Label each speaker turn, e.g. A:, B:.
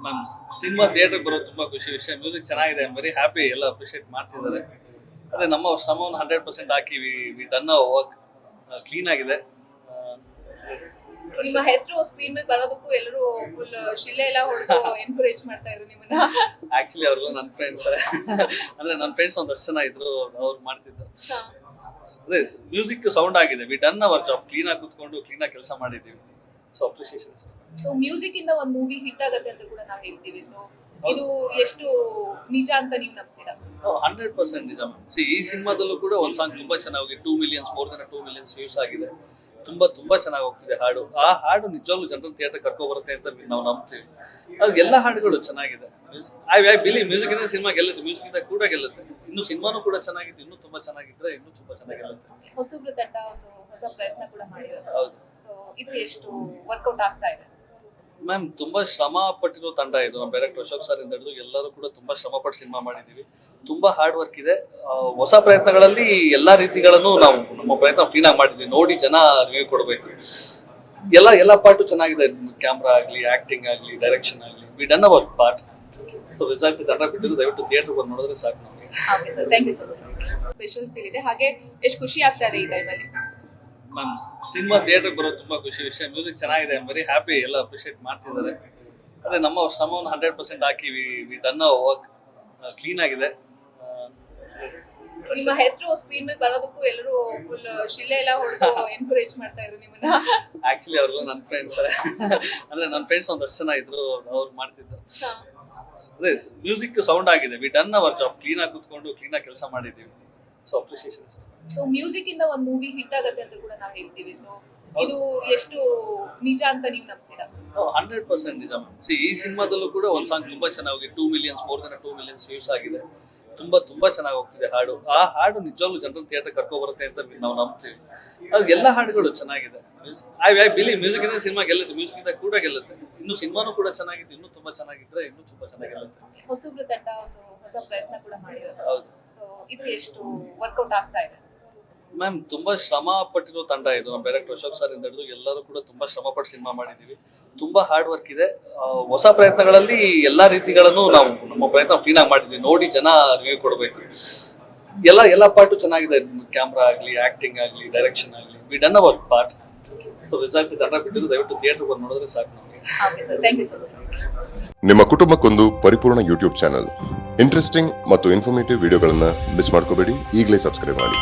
A: Ma'am cinema theatre ಬರೋದು ತುಂಬಾ ಖುಷಿ ವಿಷಯ. ಮ್ಯೂಸಿಕ್ ಚೆನ್ನಾಗಿದೆ, ಐ ಆಮ್ ವೆರಿ ಹ್ಯಾಪಿ, ಎಲ್ಲ ಅಪ್ರಿಷಿಯೇಟ್ ಮಾಡ್ತಿದ್ದಾರೆ. ಅದೇ ನಮ್ಮ ಶ್ರಮವನ್ನು 100% ಹಾಕಿ we done our work. Clean ಆಗಿದೆ.
B: ನಿಮ್ಮ ಹೆಸರು ಸ್ಕ್ರೀನ್ ಮೇಲೆ ಬರೋದಕ್ಕೂ ಎಲ್ಲರೂ ಫುಲ್ ಶಿಲೆ ಎಲ್ಲ ಹೊಡೆದು ಎನ್ಕರೇಜ್ ಮಾಡ್ತಾ ಇದ್ರು ನಿಮ್ಮನ್ನ.
A: ಆಕ್ಚುಲಿ ಅವ್ರೆಲ್ಲ ನನ್ನ ಫ್ರೆಂಡ್ಸ್. ಅಂದ್ರೆ ನನ್ನ ಫ್ರೆಂಡ್ಸ್ ಒಂದಷ್ಟು ಜನ ಇದ್ರು, ಅವ್ರು ಮಾಡ್ತಿದ್ದು. ಅದೇ ಮ್ಯೂಸಿಕ್ ಸೌಂಡ್ ಆಗಿದೆ, V done hour job. Clean ಆಗಿ ಕೂತ್ಕೊಂಡು ಕ್ಲೀನ್ ಆಗಿ ಕೆಲಸ ಮಾಡಿದ್ದೀವಿ. ಸೊ ಅಪ್ರಿಷಿಯೇಷನ್ ಅಷ್ಟೇ.
B: ಸೊ ಮ್ಯೂಸಿಕ್ ಇಂದ ಒಂದು ಮೂವಿ ಹಿಟ್ ಆಗುತ್ತೆ ಅಂತ ಕೂಡ ನಾವು ಹೇಳ್ತೀವಿ. ಸೊ ಇದು ಎಷ್ಟು ನಿಜ ಅಂತ ನೀವು ನಂಬ್ತೀರಾ?
A: 100% ನಿಜ ಮ್ಯಾಮ್. ಈ ಸಿನಿಮಾದಲ್ಲೂ ಕೂಡ ಒಂದು ಸಾಂಗ್ ತುಂಬಾ ಚೆನ್ನಾಗಿ 2 millions, more than 2 millions views ಆಗಿದೆ. ತುಂಬಾ ಚೆನ್ನಾಗಿ ಹೋಗ್ತಿದೆ ಹಾಡು. ಆ ಹಾಡು ನಿಜವಾಗ್ಲೂ ಜನರಲ್ ಥಿಯೇಟರ್ ಕರ್ಕೊ ಬರುತ್ತೆ ಅಂತ ನಾವು ನಂಬ್ತೀವಿ. ಅದು ಎಲ್ಲ ಹಾಡುಗಳು ಚೆನ್ನಾಗಿದೆ. ಐ ಬಿಲೀವ್ ಮ್ಯೂಸಿಕ್ ಇಂದ ಸಿನಿಮಾ ಗೆಲ್ಲುತ್ತೆ, ಮ್ಯೂಸಿಕ್ ಇಂದ ಕೂಡ ಗೆಲ್ಲುತ್ತೆ. ಇನ್ನು ಸಿನಿಮಾನು ಕೂಡ ಚೆನ್ನಾಗಿದ್ದು, ಇನ್ನೂ ತುಂಬಾ ಚೆನ್ನಾಗಿದ್ರೆ ಇನ್ನೂ ತುಂಬಾ ಚೆನ್ನಾಗಿ ಗೆಲ್ಲುತ್ತೆ.
B: ಹೊಸಬ್ರ ತಂಡ ಒಂದು ಹೊಸ ಪ್ರಯತ್ನ ಕೂಡ ಮಾಡಿರೋದು.
A: ಹೌದು
B: ಸೊ ಇದು ಎಷ್ಟು ವರ್ಕೌಟ್ ಆಗ್ತಾ ಇದೆ?
A: ಮ್ಯಾಮ್, ತುಂಬಾ ಶ್ರಮ ಪಟ್ಟಿರೋ ತಂಡ ಇದು. ನಮ್ಮ ಡೈರೆಕ್ಟರ್ ಅಶೋಕ್ ಸರ್ ಇಂದ ಹಿಡಿದು ಎಲ್ಲರೂ ಕೂಡ ತುಂಬಾ ಶ್ರಮ ಪಟ್ಟು ಸಿನಿಮಾ ಮಾಡಿದೀವಿ. ತುಂಬಾ ಹಾರ್ಡ್ ವರ್ಕ್ ಇದೆ. ಹೊಸ ಪ್ರಯತ್ನಗಳಲ್ಲಿ ಎಲ್ಲಾ ರೀತಿಗಳನ್ನು ನಾವು ನಮ್ಮ ಪ್ರಯತ್ನ ಕ್ಲೀನ್ ಆಗಿ ಮಾಡಿದ್ವಿ. ನೋಡಿ ಜನ ರಿವ್ಯೂ ಕೊಡಬೇಕು. ಎಲ್ಲ ಪಾರ್ಟು ಚೆನ್ನಾಗಿದೆ. ಕ್ಯಾಮ್ರಾ ಆಗ್ಲಿ, ಆಕ್ಟಿಂಗ್ ಆಗ್ಲಿ, ಡೈರೆಕ್ಷನ್ ಆಗ್ಲಿ, we done our part. So result ತಂಡ ಬಿಟ್ಟಿದ್ದು ದಯವಿಟ್ಟು ಥಿಯೇಟರ್ ಬಂದು ನೋಡಿದ್ರೆ ಸಾಕು ನಮಗೆ.
B: Okay sir, thank you so much. Special feel ಇದೆ. ಹಾಗೆ ಎಷ್ಟು ಖುಷಿ ಆಗ್ತಾ ಇದೆ ಈ ಟೈಮಲ್ಲಿ?
A: ಮ್ಯಾಮ್, ಸಿನಿಮಾ ಥಿಯೇಟರ್ ಬರೋದು ತುಂಬಾ ಖುಷಿ ವಿಷಯ. ಮ್ಯೂಸಿಕ್ ಚೆನ್ನಾಗಿದೆ, ಐ ಆಮ್ ವೆರಿ ಹ್ಯಾಪಿ, ಎಲ್ಲ ಅಪ್ರಿಷಿಯೇಟ್ ಮಾಡ್ತಿದ್ದಾರೆ. ಅದೇ ನಮ್ಮ ಶ್ರಮವನ್ನು 100% ಹಾಕಿ we done our work. Clean ಆಗಿದೆ.
B: ನಿಮ್ಮ ಹೆಸರು ಸ್ಕ್ರೀನ್ ಮೇಲೆ ಬರೋದಕ್ಕೂ ಎಲ್ಲರೂ ಫುಲ್ ಶಿಲೆ ಎಲ್ಲ ಹೊಡೆದು ಎನ್ಕರೇಜ್ ಮಾಡ್ತಾ ಇದ್ರು ನಿಮ್ಮನ್ನ.
A: ಆಕ್ಚುಲಿ ಅವ್ರೆಲ್ಲ ನನ್ನ ಫ್ರೆಂಡ್ಸ್. ಅಂದ್ರೆ ನನ್ನ ಫ್ರೆಂಡ್ಸ್ ಒಂದಷ್ಟು ಜನ ಇದ್ರು, ಅವ್ರು ಮಾಡ್ತಿದ್ದು. ಅದೇ ಮ್ಯೂಸಿಕ್ ಸೌಂಡ್ ಆಗಿದೆ, V done hour job. Clean ಆಗಿ ಕೂತ್ಕೊಂಡು ಕ್ಲೀನ್ ಆಗಿ ಕೆಲಸ ಮಾಡಿದ್ದೀವಿ. ಸೊ ಅಪ್ರಿಷಿಯೇಷನ್ ಅಷ್ಟೇ.
B: ಸೊ ಮ್ಯೂಸಿಕ್ ಇಂದ ಒಂದು ಮೂವಿ ಹಿಟ್ ಆಗುತ್ತೆ ಅಂತ ಕೂಡ ನಾವು ಹೇಳ್ತೀವಿ. ಸೊ ಇದು ಎಷ್ಟು ನಿಜ ಅಂತ ನೀವು ನಂಬ್ತೀರಾ?
A: 100% ನಿಜ ಮ್ಯಾಮ್. ಈ ಸಿನಿಮಾದಲ್ಲೂ ಕೂಡ ಒಂದು ಸಾಂಗ್ ತುಂಬಾ ಚೆನ್ನಾಗಿ 2 millions, more than 2 millions views ಆಗಿದೆ. ತುಂಬಾ ಚೆನ್ನಾಗಿ ಹೋಗ್ತಿದೆ ಹಾಡು. ಆ ಹಾಡು ನಿಜವಾಗ್ಲೂ ಜನರಲ್ ಥಿಯೇಟರ್ ಕರ್ಕೊ ಬರುತ್ತೆ ಅಂತ ನಾವು ನಂಬ್ತೀವಿ. ಅದು ಎಲ್ಲ ಹಾಡುಗಳು ಚೆನ್ನಾಗಿದೆ. ಐ ಬಿಲೀವ್ ಮ್ಯೂಸಿಕ್ ಇಂದ ಸಿನಿಮಾ ಗೆಲ್ಲುತ್ತೆ, ಮ್ಯೂಸಿಕ್ ಇಂದ ಕೂಡ ಗೆಲ್ಲುತ್ತೆ. ಇನ್ನು ಸಿನಿಮಾನು ಕೂಡ ಚೆನ್ನಾಗಿದ್ದು, ಇನ್ನೂ ತುಂಬಾ ಚೆನ್ನಾಗಿದ್ರೆ ಇನ್ನೂ ತುಂಬಾ ಚೆನ್ನಾಗಿ ಗೆಲ್ಲುತ್ತೆ.
B: ಹೊಸಬ್ರ ತಂಡ ಒಂದು ಹೊಸ ಪ್ರಯತ್ನ ಕೂಡ ಮಾಡಿರೋದು.
A: ಹೌದು
B: ಸೊ ಇದು ಎಷ್ಟು ವರ್ಕೌಟ್ ಆಗ್ತಾ ಇದೆ?
A: ಮ್ಯಾಮ್, ತುಂಬಾ ಶ್ರಮ ಪಟ್ಟಿರೋ ತಂಡ ಇದು. ನಮ್ಮ ಡೈರೆಕ್ಟರ್ ಅಶೋಕ್ ಸರ್ ಇಂದ ಹಿಡಿದು ಎಲ್ಲರೂ ಕೂಡ ತುಂಬಾ ಶ್ರಮ ಪಟ್ಟು ಸಿನಿಮಾ ಮಾಡಿದೀವಿ. ತುಂಬಾ ಹಾರ್ಡ್ ವರ್ಕ್ ಇದೆ. ಹೊಸ ಪ್ರಯತ್ನಗಳಲ್ಲಿ ಎಲ್ಲಾ ರೀತಿಗಳನ್ನು ನಾವು ನಮ್ಮ ಪ್ರಯತ್ನ ಕ್ಲೀನ್ ಆಗಿ ಮಾಡಿದ್ವಿ. ನೋಡಿ ಜನ ರಿವ್ಯೂ ಕೊಡಬೇಕು. ಎಲ್ಲ ಪಾರ್ಟು ಚೆನ್ನಾಗಿದೆ. ಕ್ಯಾಮ್ರಾ ಆಗ್ಲಿ, ಆಕ್ಟಿಂಗ್ ಆಗ್ಲಿ, ಡೈರೆಕ್ಷನ್ ಆಗ್ಲಿ, we done our part. So result ತಂಡ ಬಿಟ್ಟಿದ್ದು ದಯವಿಟ್ಟು ಥಿಯೇಟರ್ ಬಂದು ನೋಡಿದ್ರೆ ಸಾಕು ನಮಗೆ.
B: Okay sir, thank you so much.
C: ನಿಮ್ಮ ಕುಟುಂಬಕ್ಕೊಂದು ಪರಿಪೂರ್ಣ ಯೂಟ್ಯೂಬ್ ಚಾನಲ್. ಇಂಟ್ರೆಸ್ಟಿಂಗ್ ಮತ್ತು ಇನ್ಫಾರ್ಮೇಟಿವ್ ವಿಡಿಯೋಗಳನ್ನ ಮಿಸ್ ಮಾಡ್ಕೋಬೇಡಿ. ಈಗಲೇ ಸಬ್ಸ್ಕ್ರೈಬ್ ಮಾಡಿ.